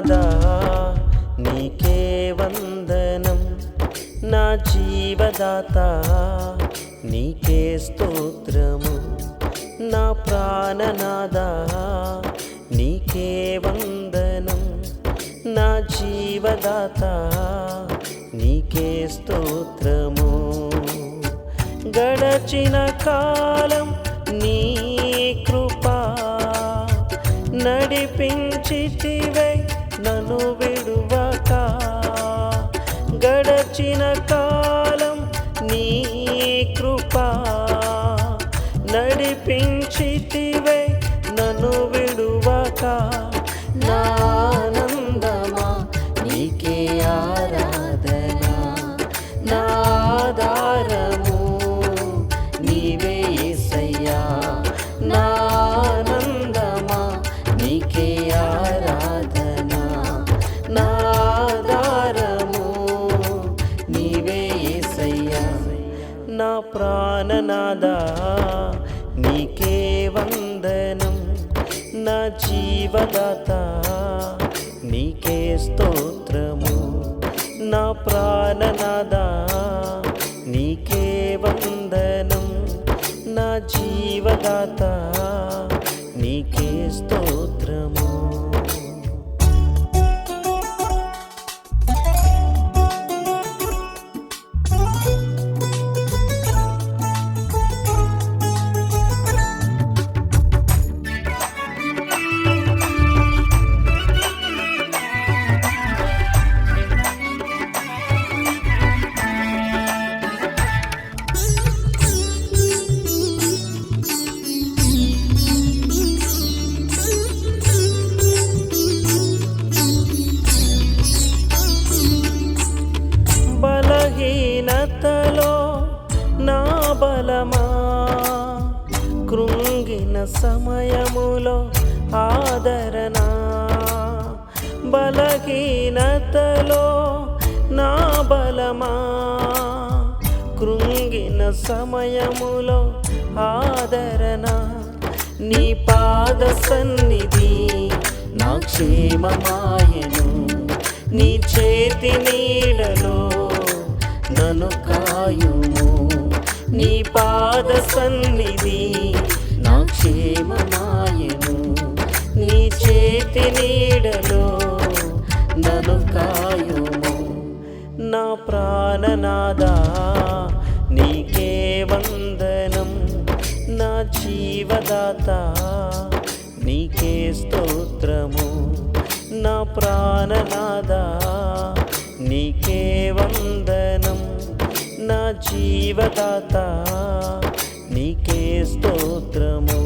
ప్రాణనాదా నీకే వందనం, నా జీవదాత నీకే స్తోత్రము. నా ప్రాణనాదా నీకే వందనం, నా జీవదాత నీకే స్తోత్రము. గడచిన కాలం నీ కృపా నడిపించితివే నన్ను విడువక. గడచిన కాలం నీ కృపా నడిపించితివే నన్ను విడువక. నా ఆనందమా నీకే ఆరాధన, నా ఆధారము నీవే యేసయ్యా. నా ఆనందమా నీకే ఆరాధన, నా ఆధారము నీవే యేసయ్యా. నా ప్రాణనాదా నీకే వందనం, నా జీవదాత నీకే స్తోత్రము. నా ప్రాణనాదా నీకే వందనం, నా జీవదాత నీకే స్తోత్రము. బలహీనతలో నా బలమా, కృంగిన సమయములో ఆదరణ. బలహీనతలో నా బలమా, కృంగిన సమయములో ఆదరణ. నీ పాద సన్నిధి నా క్షేమమాయను, నీ చేతి నీడలో నన్ను కాయుము. నీ పాద సన్నిధి నా క్షేమమాయను, నీ చేతి నీడలో నన్ను కాయుము. నా ప్రాణనాదా నీకే వందనం, నా జీవదాత నీకే స్తోత్రము. నా ప్రాణనాదా నీకే వందనం, నా జీవదాత నీకే స్తోత్రము.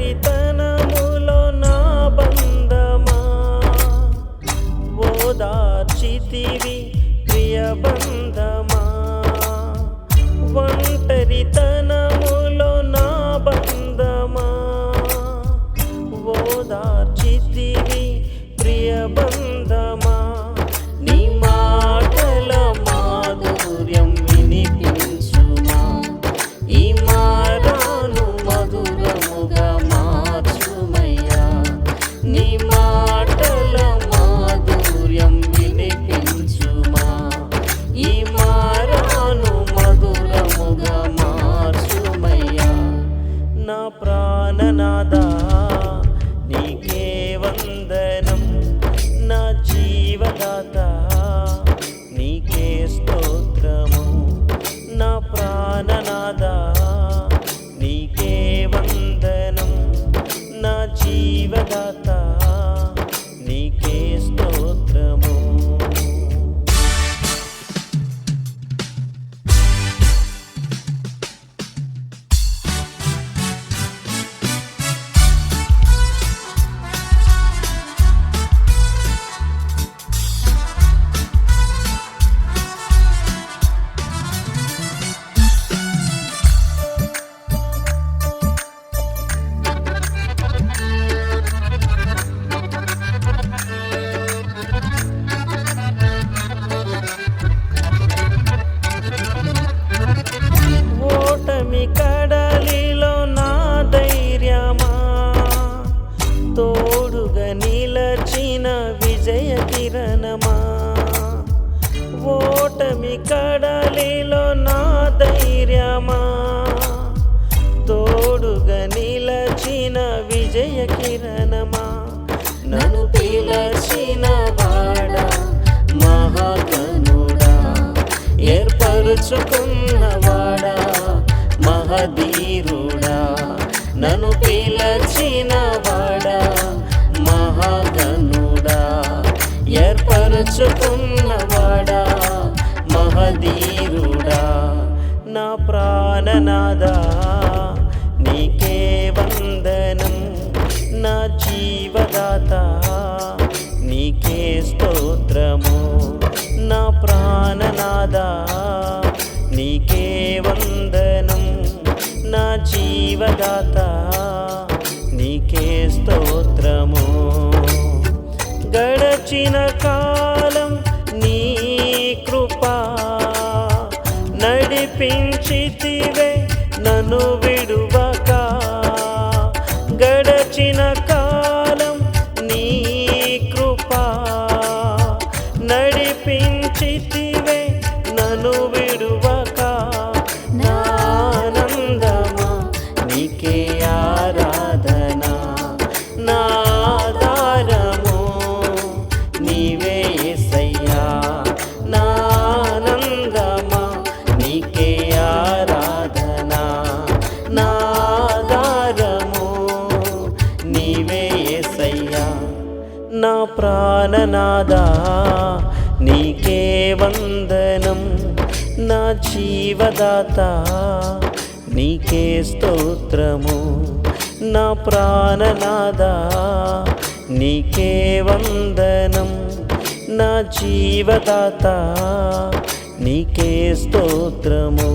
ఒంటరితనములో నా బంధమా ఓదార్చితివి ప్రియ బంధమా. ఒంటరితనములో నా బంధమా ఓదార్చితివి ప్రియ బంధమా. నీ మాటల మాధుర్యం వినిపించుమా, ఈ మారాను మధురముగా మార్చుమయ్యా. నీ మాటల మాధుర్యం వినిపించుమా, ఈ మారాను మధురముగా మార్చుమయ్యా. నా ప్రాణనాదా నీకే వందనం, నా జీవదాత నీకే స్తోత్రము. నా ప్రాణనాదా నిలచిన విజయ కిరణమా, ఓటమి కడలిలో నా ధైర్యమా, తోడుగా నిలచిన విజయ కిరణమా, నన్ను పిలచిన వాడా మహాగణుడా, ఏర్పరుచుకున్నవాడా మహధీరుడా, నన్ను పిలచిన వాడా మహాగణుడా, ఏర్పరుచుకున్నవాడా మహధీరుడా, నా ప్రాణనాదా నీకే వందనం, నా జీవదాత నీకే స్తోత్రము, నా ప్రాణనాదా నీకే వందనం, నా జీవదాత నీకే స్తోత్రము. గడచిన కాలం నీ కృపా, నడిపించితివే నన్ను విడువక, గడచిన కాలం నీ కృపా, నడిపించితివే నన్ను విడువక, నా ఆనందమా నీకే ఆరాధన, నా ఆధారము నీవే యేసయ్యా, నా ఆనందమా నీకే ఆరాధన, నా ఆధారము నీవే యేసయ్యా, నా ప్రాణనాదా నీకే వందనం, నా జీవదాత నీకే స్తోత్రము, నా ప్రాణనాదా నీకే వందనం, నా జీవదాత నీకే స్తోత్రము.